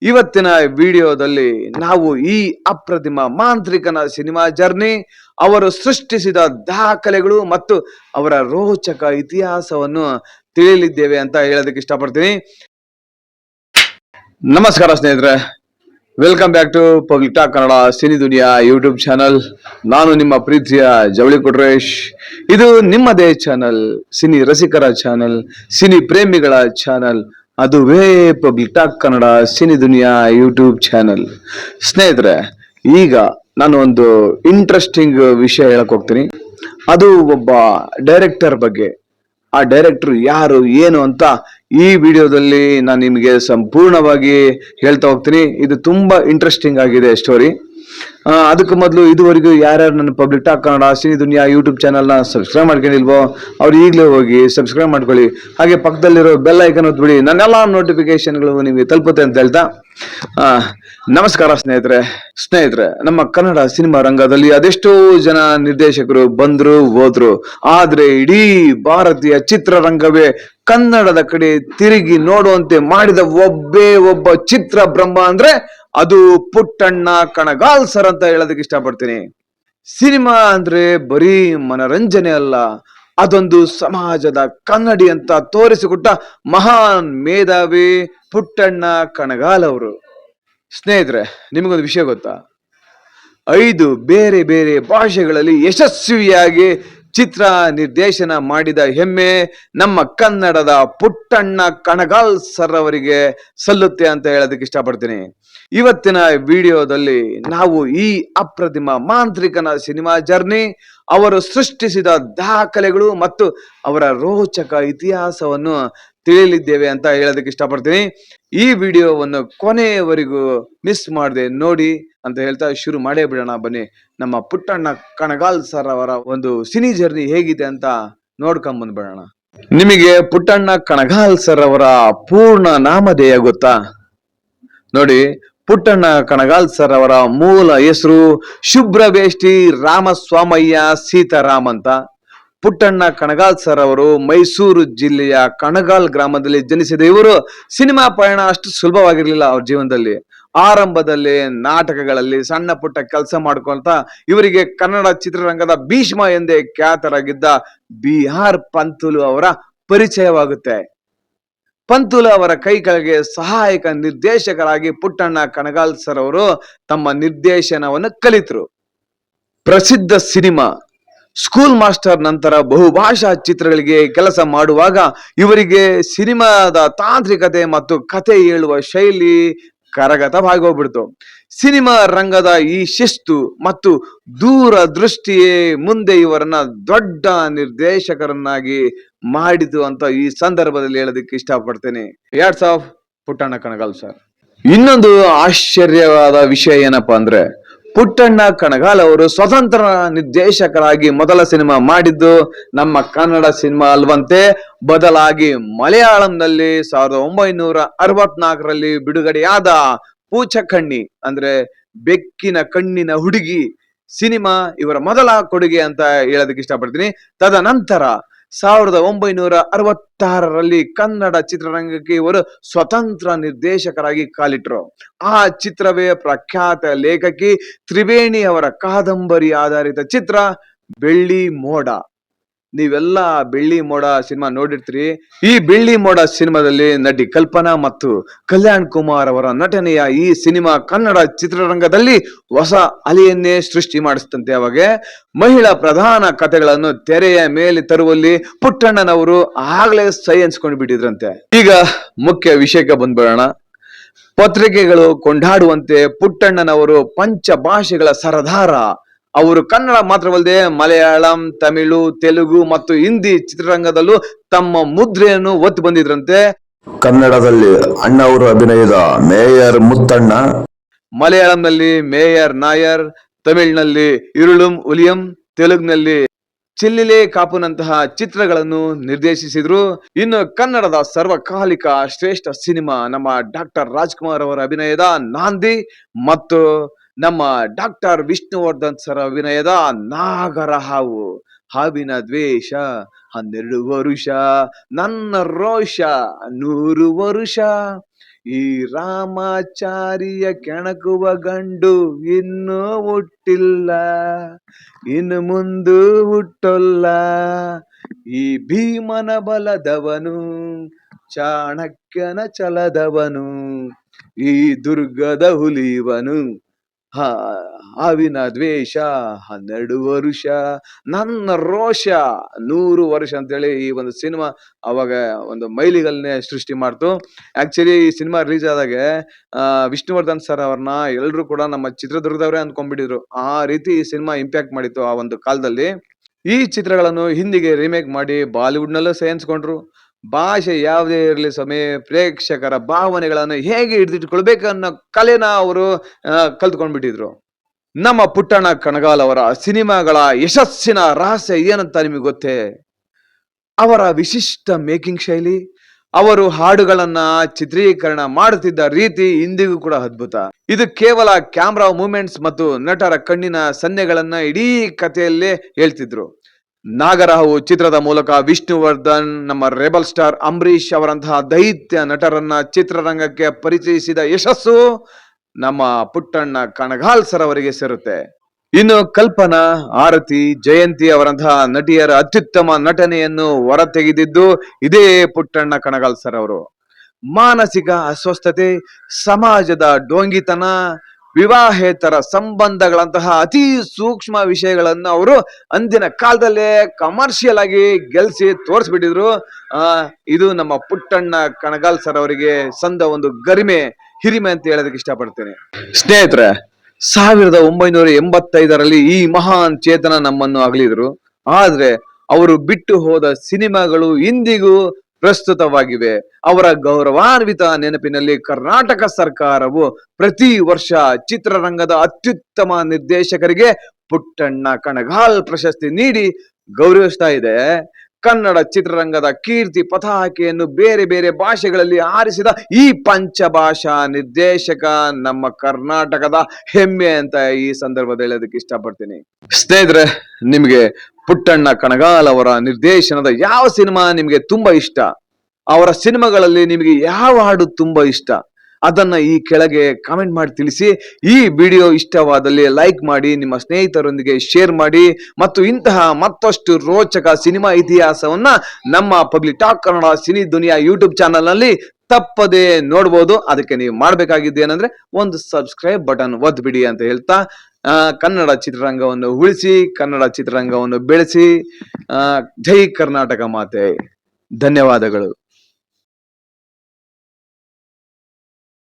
ಇವತ್ತಿನ ವಿಡಿಯೋದಲ್ಲಿ ನಾವು ಈ ಅಪ್ರತಿಮ ಮಾಂತ್ರಿಕನ ಸಿನಿಮಾ ಜರ್ನಿ, ಅವರು ಸೃಷ್ಟಿಸಿದ ದಾಖಲೆಗಳು ಮತ್ತು ಅವರ ರೋಚಕ ಇತಿಹಾಸವನ್ನು ತಿಳಿಯಲಿದ್ದೇವೆ ಅಂತ ಹೇಳೋದಕ್ಕೆ ಇಷ್ಟಪಡ್ತೀನಿ. ನಮಸ್ಕಾರ ಸ್ನೇಹಿತರೆ, welcome back to public talk Kannada cine Duniya YouTube channel. ನಾನು ನಿಮ್ಮ ಪ್ರೀತಿಯ ಜವಳಿ ಕೊಟ್ರೇಶ್. ಇದು ನಿಮ್ಮದೇ ಚಾನಲ್, ಸಿನಿ ರಸಿಕರ ಚಾನಲ್, ಸಿನಿ ಪ್ರೇಮಿಗಳ ಚಾನಲ್, ಅದುವೇ public talk Kannada cine Duniya YouTube channel. ಸ್ನೇಹಿತರೆ, ಈಗ ನಾನು ಒಂದು ಇಂಟ್ರೆಸ್ಟಿಂಗ್ ವಿಷಯ ಹೇಳಕ್ ಹೋಗ್ತೀನಿ. ಅದು ಒಬ್ಬ ಡೈರೆಕ್ಟರ್ ಬಗ್ಗೆ. ಆ ಡೈರೆಕ್ಟರ್ ಯಾರು ಏನು ಅಂತ ಈ ವಿಡಿಯೋದಲ್ಲಿ ನಾನು ನಿಮಗೆ ಸಂಪೂರ್ಣವಾಗಿ ಹೇಳ್ತಾ ಹೋಗ್ತೀನಿ. ಇದು ತುಂಬಾ ಇಂಟ್ರೆಸ್ಟಿಂಗ್ ಆಗಿದೆ ಸ್ಟೋರಿ. ಅದಕ್ಕೆ ಮೊದಲು ಇದುವರೆಗೂ ಯಾರ್ಯಾರು ನನ್ನ public talk Kannada cine Duniya YouTube ಚಾನಲ್ನ ಸಬ್ಸ್ಕ್ರೈಬ್ ಮಾಡ್ಕೊಂಡಿಲ್ವೋ ಅವ್ರು ಈಗಲೇ ಹೋಗಿ ಸಬ್ಸ್ಕ್ರೈಬ್ ಮಾಡ್ಕೊಳ್ಳಿ. ಹಾಗೆ ಪಕ್ಕದಲ್ಲಿರೋ ಬೆಲ್ ಐಕನ್ ಒತ್ಬಿಡಿ, ನನ್ನೆಲ್ಲ ನೋಟಿಫಿಕೇಶನ್ಗಳು ನಿಮಗೆ ತಲುಪುತ್ತೆ ಅಂತ ಹೇಳ್ತಾ ನಮಸ್ಕಾರ ಸ್ನೇಹಿತರೆ, ನಮ್ಮ ಕನ್ನಡ ಸಿನಿಮಾ ರಂಗದಲ್ಲಿ ಅದೆಷ್ಟೋ ಜನ ನಿರ್ದೇಶಕರು ಬಂದ್ರು ಹೋದ್ರು, ಆದ್ರೆ ಇಡೀ ಭಾರತೀಯ ಚಿತ್ರರಂಗವೇ ಕನ್ನಡದ ಕಡೆ ತಿರುಗಿ ನೋಡುವಂತೆ ಮಾಡಿದ ಒಬ್ಬ ಚಿತ್ರ ಬ್ರಹ್ಮ ಅಂದ್ರೆ ಅದು ಪುಟ್ಟಣ್ಣ ಕಣಗಾಲ್ ಸರ್ ಅಂತ ಹೇಳೋದಕ್ಕೆ ಇಷ್ಟಪಡ್ತೀನಿ. ಸಿನಿಮಾ ಅಂದ್ರೆ ಬರೀ ಮನರಂಜನೆ ಅಲ್ಲ, ಅದೊಂದು ಸಮಾಜದ ಕನ್ನಡಿ ಅಂತ ತೋರಿಸಿಕೊಟ್ಟ ಮಹಾನ್ ಮೇಧಾವಿ ಪುಟ್ಟಣ್ಣ ಕಣಗಾಲ್ ಅವರು. ಸ್ನೇಹಿತರೆ, ನಿಮಗೊಂದು ವಿಷಯ ಗೊತ್ತಾ? 5 ಬೇರೆ ಬೇರೆ ಭಾಷೆಗಳಲ್ಲಿ ಯಶಸ್ವಿಯಾಗಿ ಚಿತ್ರ ನಿರ್ದೇಶನ ಮಾಡಿದ ಹೆಮ್ಮೆ ನಮ್ಮ ಕನ್ನಡದ ಪುಟ್ಟಣ್ಣ ಕಣಗಾಲ್ ಸರ್ ಅವರಿಗೆ ಸಲ್ಲುತ್ತೆ ಅಂತ ಹೇಳೋದಕ್ಕೆ ಇಷ್ಟಪಡ್ತೀನಿ. ಇವತ್ತಿನ ವಿಡಿಯೋದಲ್ಲಿ ನಾವು ಈ ಅಪ್ರತಿಮ ಮಾಂತ್ರಿಕನ ಸಿನಿಮಾ ಜರ್ನಿ, ಅವರು ಸೃಷ್ಟಿಸಿದ ದಾಖಲೆಗಳು ಮತ್ತು ಅವರ ರೋಚಕ ಇತಿಹಾಸವನ್ನು ತಿಳಿಯಲಿದ್ದೇವೆ ಅಂತ ಹೇಳೋದಕ್ಕೆ ಇಷ್ಟಪಡ್ತೀನಿ. ಈ ವಿಡಿಯೋವನ್ನು ಕೊನೆಯವರೆಗೂ ಮಿಸ್ ಮಾಡದೆ ನೋಡಿ ಅಂತ ಹೇಳ್ತಾ ಶುರು ಮಾಡೇ ಬಿಡೋಣ. ಬನ್ನಿ, ನಮ್ಮ ಪುಟ್ಟಣ್ಣ ಕಣಗಾಲ್ ಸರ್ ಅವರ ಒಂದು ಸಿನಿ ಜರ್ನಿ ಹೇಗಿದೆ ಅಂತ ನೋಡ್ಕೊಂಡ್ ಬಂದ್ಬಿಡೋಣ. ನಿಮಗೆ ಪುಟ್ಟಣ್ಣ ಕಣಗಾಲ್ ಸರ್ ಅವರ ಪೂರ್ಣ ನಾಮಧೇಯ ಗೊತ್ತಾ? ನೋಡಿ, ಪುಟ್ಟಣ್ಣ ಕಣಗಾಲ್ ಸರ್ ಅವರ ಮೂಲ ಹೆಸರು ಶುಭ್ರವೇಷ್ಟಿ ರಾಮಸ್ವಾಮಯ್ಯ ಸೀತಾರಾಮ್ ಅಂತ. ಪುಟ್ಟಣ್ಣ ಕಣಗಾಲ್ ಸರ್ ಅವರು ಮೈಸೂರು ಜಿಲ್ಲೆಯ ಕಣಗಾಲ್ ಗ್ರಾಮದಲ್ಲಿ ಜನಿಸಿದ ಇವರು ಸಿನಿಮಾ ಪಯಣ ಅಷ್ಟು ಸುಲಭವಾಗಿರ್ಲಿಲ್ಲ ಅವ್ರ ಜೀವನದಲ್ಲಿ. ಆರಂಭದಲ್ಲಿ ನಾಟಕಗಳಲ್ಲಿ ಸಣ್ಣ ಪುಟ್ಟ ಕೆಲಸ ಮಾಡ್ಕೊಂತ ಇವರಿಗೆ ಕನ್ನಡ ಚಿತ್ರರಂಗದ ಭೀಷ್ಮ ಎಂದೇ ಖ್ಯಾತರಾಗಿದ್ದ BR ಪಂತುಲು ಅವರ ಪರಿಚಯವಾಗುತ್ತೆ. ಪಂತುಲು ಅವರ ಕೈ ಕೆಳಗೆ ಸಹಾಯಕ ನಿರ್ದೇಶಕರಾಗಿ ಪುಟ್ಟಣ್ಣ ಕಣಗಾಲ್ ಸರ್ ಅವರು ತಮ್ಮ ನಿರ್ದೇಶನವನ್ನು ಕಲಿತರು. ಪ್ರಸಿದ್ಧ ಸಿನಿಮಾ ಸ್ಕೂಲ್ ಮಾಸ್ಟರ್ ನಂತರ ಬಹುಭಾಷಾ ಚಿತ್ರಗಳಿಗೆ ಕೆಲಸ ಮಾಡುವಾಗ ಇವರಿಗೆ ಸಿನಿಮಾದ ತಾಂತ್ರಿಕತೆ ಮತ್ತು ಕತೆ ಹೇಳುವ ಶೈಲಿ ಕರಗತವಾಗೋಗ್ಬಿಡ್ತು. ಸಿನಿಮಾ ರಂಗದ ಈ ಶಿಸ್ತು ಮತ್ತು ದೂರದೃಷ್ಟಿಯೇ ಮುಂದೆ ಇವರನ್ನ ದೊಡ್ಡ ನಿರ್ದೇಶಕರನ್ನಾಗಿ ಮಾಡಿತು ಅಂತ ಈ ಸಂದರ್ಭದಲ್ಲಿ ಹೇಳೋದಕ್ಕೆ ಇಷ್ಟಪಡ್ತೇನೆ. ಯಾಟ್ಸ್ ಆಫ್ ಪುಟ್ಟಣ್ಣ ಕಣಗಾಲ್ ಸರ್. ಇನ್ನೊಂದು ಆಶ್ಚರ್ಯವಾದ ವಿಷಯ ಏನಪ್ಪಾ ಅಂದ್ರೆ, ಪುಟ್ಟಣ್ಣ ಕಣಗಾಲ್ ಅವರು ಸ್ವತಂತ್ರ ನಿರ್ದೇಶಕರಾಗಿ ಮೊದಲ ಸಿನಿಮಾ ಮಾಡಿದ್ದು ನಮ್ಮ ಕನ್ನಡ ಸಿನಿಮಾ ಅಲ್ವಂತೆ, ಬದಲಾಗಿ ಮಲಯಾಳಂನಲ್ಲಿ 1964ರಲ್ಲಿ ಬಿಡುಗಡೆಯಾದ ಪೂಚಕಣ್ಣಿ ಅಂದ್ರೆ ಬೆಕ್ಕಿನ ಕಣ್ಣಿನ ಹುಡುಗಿ ಸಿನಿಮಾ ಇವರ ಮೊದಲ ಕೊಡುಗೆ ಅಂತ ಹೇಳೋದಕ್ಕೆ ಇಷ್ಟಪಡ್ತೀನಿ. ತದನಂತರ 1966ರಲ್ಲಿ ಕನ್ನಡ ಚಿತ್ರರಂಗಕ್ಕೆ ಇವರು ಸ್ವತಂತ್ರ ನಿರ್ದೇಶಕರಾಗಿ ಕಾಲಿಟ್ರು. ಆ ಚಿತ್ರವೇ ಪ್ರಖ್ಯಾತ ಲೇಖಕಿ ತ್ರಿವೇಣಿ ಅವರ ಕಾದಂಬರಿ ಆಧಾರಿತ ಚಿತ್ರ ಬೆಳ್ಳಿ ಮೋಡ. ನೀವೆಲ್ಲ ಬೆಳ್ಳಿ ಮೋಡ ಸಿನಿಮಾ ನೋಡಿರ್ತೀರಿ. ಈ ಬೆಳ್ಳಿ ಮೋಡ ಸಿನಿಮಾದಲ್ಲಿ ನಟಿ ಕಲ್ಪನಾ ಮತ್ತು ಕಲ್ಯಾಣ್ ಕುಮಾರ್ ಅವರ ನಟನೆಯ ಈ ಸಿನಿಮಾ ಕನ್ನಡ ಚಿತ್ರರಂಗದಲ್ಲಿ ಹೊಸ ಅಲೆಯನ್ನೇ ಸೃಷ್ಟಿ ಮಾಡಿಸ್ತಂತೆ. ಅವಾಗ ಮಹಿಳಾ ಪ್ರಧಾನ ಕಥೆಗಳನ್ನು ತೆರೆಯ ಮೇಲೆ ತರುವಲ್ಲಿ ಪುಟ್ಟಣ್ಣನವರು ಆಗ್ಲೇ ಸೈ ಅನ್ಸ್ಕೊಂಡು ಬಿಟ್ಟಿದ್ರಂತೆ. ಈಗ ಮುಖ್ಯ ವಿಷಯಕ್ಕೆ ಬಂದ್ಬಿಡೋಣ. ಪತ್ರಿಕೆಗಳು ಕೊಂಡಾಡುವಂತೆ ಪುಟ್ಟಣ್ಣನವರು ಪಂಚ ಭಾಷೆಗಳ ಸರದಾರ. ಅವರು ಕನ್ನಡ ಮಾತ್ರವಲ್ಲದೆ ಮಲಯಾಳಂ, ತಮಿಳು, ತೆಲುಗು ಮತ್ತು ಹಿಂದಿ ಚಿತ್ರರಂಗದಲ್ಲೂ ತಮ್ಮ ಮುದ್ರೆಯನ್ನು ಒತ್ತು ಬಂದಿದ್ರಂತೆ. ಕನ್ನಡದಲ್ಲಿ ಅಣ್ಣವರು ಅಭಿನಯದ ಮೇಯರ್ ಮುತ್ತಣ್ಣ, ಮಲಯಾಳಂನಲ್ಲಿ ಮೇಯರ್ ನಾಯರ್, ತಮಿಳಿನಲ್ಲಿ ಇರುಳುಂ ಉಲಿಯಂ, ತೆಲುಗಿನಲ್ಲಿ ಚಿಲ್ಲಿಲೆ ಕಾಪುನಂತಹ ಚಿತ್ರಗಳನ್ನು ನಿರ್ದೇಶಿಸಿದ್ರು. ಇನ್ನು ಕನ್ನಡದ ಸರ್ವಕಾಲಿಕ ಶ್ರೇಷ್ಠ ಸಿನಿಮಾ ನಮ್ಮ ಡಾಕ್ಟರ್ ರಾಜ್ಕುಮಾರ್ ಅವರ ಅಭಿನಯದ ನಾಂದಿ ಮತ್ತು ನಮ್ಮ ಡಾಕ್ಟರ್ ವಿಷ್ಣುವರ್ಧನ್ ಸರ್ ಅಭಿನಯದ ನಾಗರಹಾವು, ಹಾವಿನ ದ್ವೇಷ, 12 ವರುಷ, ನನ್ನ ರೋಷ 100 ವರುಷ, ಈ ರಾಮಾಚಾರಿಯ ಕೆಣಕುವ ಗಂಡು ಇನ್ನೂ ಹುಟ್ಟಿಲ್ಲ, ಇನ್ನು ಮುಂದು ಹುಟ್ಟೊಲ್ಲ. ಈ ಭೀಮನ ಬಲದವನು, ಚಾಣಕ್ಯನ ಛಲದವನು, ಈ ದುರ್ಗದ ಹುಲಿವನು. ಹಾವಿನ ದ್ವೇಷ 12 ವರುಷ, ನನ್ನ ರೋಷ 100 ವರ್ಷ ಅಂತೇಳಿ ಈ ಒಂದು ಸಿನಿಮಾ ಅವಾಗ ಒಂದು ಮೈಲಿಗಲ್ನೇ ಸೃಷ್ಟಿ ಮಾಡ್ತು. ಆಕ್ಚುಲಿ ಈ ಸಿನಿಮಾ ರಿಲೀಸ್ ಆದಾಗ ವಿಷ್ಣುವರ್ಧನ್ ಸರ್ ಅವ್ರನ್ನ ಎಲ್ರು ಕೂಡ ನಮ್ಮ ಚಿತ್ರದುರ್ಗದವರೇ ಅಂದ್ಕೊಂಡ್ಬಿಟ್ಟಿದ್ರು. ಆ ರೀತಿ ಈ ಸಿನಿಮಾ ಇಂಪ್ಯಾಕ್ಟ್ ಮಾಡಿತ್ತು ಆ ಒಂದು ಕಾಲದಲ್ಲಿ. ಈ ಚಿತ್ರಗಳನ್ನು ಹಿಂದಿಗೆ ರೀಮೇಕ್ ಮಾಡಿ ಬಾಲಿವುಡ್ ನಲ್ಲೂ ಸೇರಿಸ್ಕೊಂಡ್ರು. ಭಾಷೆ ಯಾವುದೇ ಇರಲಿ ಸ್ವಾಮಿ, ಪ್ರೇಕ್ಷಕರ ಭಾವನೆಗಳನ್ನು ಹೇಗೆ ಹಿಡಿದಿಟ್ಕೊಳ್ಬೇಕನ್ನೋ ಕಲೆನ ಅವರು ಕಲ್ತ್ಕೊಂಡ್ಬಿಟ್ಟಿದ್ರು. ನಮ್ಮ ಪುಟ್ಟಣ್ಣ ಕಣಗಾಲ್ ಅವರ ಸಿನಿಮಾಗಳ ಯಶಸ್ಸಿನ ರಹಸ್ಯ ಏನಂತ ನಿಮಗೆ ಗೊತ್ತೇ? ಅವರ ವಿಶಿಷ್ಟ ಮೇಕಿಂಗ್ ಶೈಲಿ, ಅವರು ಹಾಡುಗಳನ್ನ ಚಿತ್ರೀಕರಣ ಮಾಡುತ್ತಿದ್ದ ರೀತಿ ಇಂದಿಗೂ ಕೂಡ ಅದ್ಭುತ. ಇದು ಕೇವಲ ಕ್ಯಾಮ್ರಾ ಮೂವ್ಮೆಂಟ್ಸ್ ಮತ್ತು ನಟರ ಕಣ್ಣಿನ ಸನ್ನೆಗಳನ್ನ ಇಡೀ ಕಥೆಯಲ್ಲೇ ಹೇಳ್ತಿದ್ರು. ನಾಗರಹಾವು ಚಿತ್ರದ ಮೂಲಕ ವಿಷ್ಣುವರ್ಧನ್, ನಮ್ಮ ರೆಬಲ್ ಸ್ಟಾರ್ ಅಂಬರೀಷ್ ಅವರಂತಹ ದೈತ್ಯ ನಟರನ್ನ ಚಿತ್ರರಂಗಕ್ಕೆ ಪರಿಚಯಿಸಿದ ಯಶಸ್ಸು ನಮ್ಮ ಪುಟ್ಟಣ್ಣ ಕಣಗಾಲ್ ಸರ್ ಅವರಿಗೆ ಸೇರುತ್ತೆ. ಇನ್ನು ಕಲ್ಪನಾ, ಆರತಿ, ಜಯಂತಿ ಅವರಂತಹ ನಟಿಯರ ಅತ್ಯುತ್ತಮ ನಟನೆಯನ್ನು ಹೊರತೆಗೆದಿದ್ದು ಇದೇ ಪುಟ್ಟಣ್ಣ ಕಣಗಾಲ್ ಸರ್ ಅವರು. ಮಾನಸಿಕ ಅಸ್ವಸ್ಥತೆ, ಸಮಾಜದ ಡೋಂಗಿತನ, ವಿವಾಹೇತರ ಸಂಬಂಧಗಳಂತಹ ಅತಿ ಸೂಕ್ಷ್ಮ ವಿಷಯಗಳನ್ನು ಅವರು ಅಂದಿನ ಕಾಲದಲ್ಲೇ ಕಮರ್ಷಿಯಲ್ ಆಗಿ ಗೆಲ್ಸಿ ತೋರಿಸ್ಬಿಟ್ಟಿದ್ರು. ಇದು ನಮ್ಮ ಪುಟ್ಟಣ್ಣ ಕಣಗಾಲ್ ಸರ್ ಅವರಿಗೆ ಸಂದ ಒಂದು ಗರಿಮೆ, ಹಿರಿಮೆ ಅಂತ ಹೇಳೋದಕ್ಕೆ ಇಷ್ಟಪಡ್ತೇನೆ. ಸ್ನೇಹಿತರೆ, 1985ರಲ್ಲಿ ಈ ಮಹಾನ್ ಚೇತನ ನಮ್ಮನ್ನು ಅಗಲಿದ್ರು. ಆದ್ರೆ ಅವರು ಬಿಟ್ಟು ಹೋದ ಸಿನಿಮಾಗಳು ಇಂದಿಗೂ ಪ್ರಸ್ತುತವಾಗಿವೆ. ಅವರ ಗೌರವಾನ್ವಿತ ನೆನಪಿನಲ್ಲಿ ಕರ್ನಾಟಕ ಸರ್ಕಾರವು ಪ್ರತಿ ವರ್ಷ ಚಿತ್ರರಂಗದ ಅತ್ಯುತ್ತಮ ನಿರ್ದೇಶಕರಿಗೆ ಪುಟ್ಟಣ್ಣ ಕಣಗಾಲ್ ಪ್ರಶಸ್ತಿ ನೀಡಿ ಗೌರವಿಸ್ತಾ ಇದೆ. ಕನ್ನಡ ಚಿತ್ರರಂಗದ ಕೀರ್ತಿ ಪತಾಕೆಯನ್ನು ಬೇರೆ ಬೇರೆ ಭಾಷೆಗಳಲ್ಲಿ ಆರಿಸಿದ ಈ ಪಂಚಭಾಷಾ ನಿರ್ದೇಶಕ ನಮ್ಮ ಕರ್ನಾಟಕದ ಹೆಮ್ಮೆ ಅಂತ ಈ ಸಂದರ್ಭದಲ್ಲಿ ಹೇಳೋದಕ್ಕೆ ಇಷ್ಟಪಡ್ತೀನಿ. ಸ್ನೇಹಿತರೆ, ನಿಮ್ಗೆ ಪುಟ್ಟಣ್ಣ ಕಣಗಾಲ್ ಅವರ ನಿರ್ದೇಶನದ ಯಾವ ಸಿನಿಮಾ ನಿಮ್ಗೆ ತುಂಬಾ ಇಷ್ಟ? ಅವರ ಸಿನಿಮಾಗಳಲ್ಲಿ ನಿಮಗೆ ಯಾವ ಹಾಡು ತುಂಬಾ ಇಷ್ಟ? ಅದನ್ನ ಈ ಕೆಳಗೆ ಕಾಮೆಂಟ್ ಮಾಡಿ ತಿಳಿಸಿ. ಈ ವಿಡಿಯೋ ಇಷ್ಟವಾದಲ್ಲಿ ಲೈಕ್ ಮಾಡಿ, ನಿಮ್ಮ ಸ್ನೇಹಿತರೊಂದಿಗೆ ಶೇರ್ ಮಾಡಿ, ಮತ್ತು ಇಂತಹ ಮತ್ತಷ್ಟು ರೋಚಕ ಸಿನಿಮಾ ಇತಿಹಾಸವನ್ನ ನಮ್ಮ public talk Kannada cine Duniya YouTube channel ನಲ್ಲಿ ತಪ್ಪದೆ ನೋಡ್ಬೋದು. ಅದಕ್ಕೆ ನೀವು ಮಾಡ್ಬೇಕಾಗಿದ್ದು ಏನಂದ್ರೆ ಒಂದು ಸಬ್ಸ್ಕ್ರೈಬ್ ಬಟನ್ ಒದ್ಬಿಡಿ ಅಂತ ಹೇಳ್ತಾ, ಕನ್ನಡ ಚಿತ್ರರಂಗವನ್ನು ಉಳಿಸಿ, ಕನ್ನಡ ಚಿತ್ರರಂಗವನ್ನು ಬೆಳೆಸಿ. ಜೈ ಕರ್ನಾಟಕ ಮಾತೆ. ಧನ್ಯವಾದಗಳು.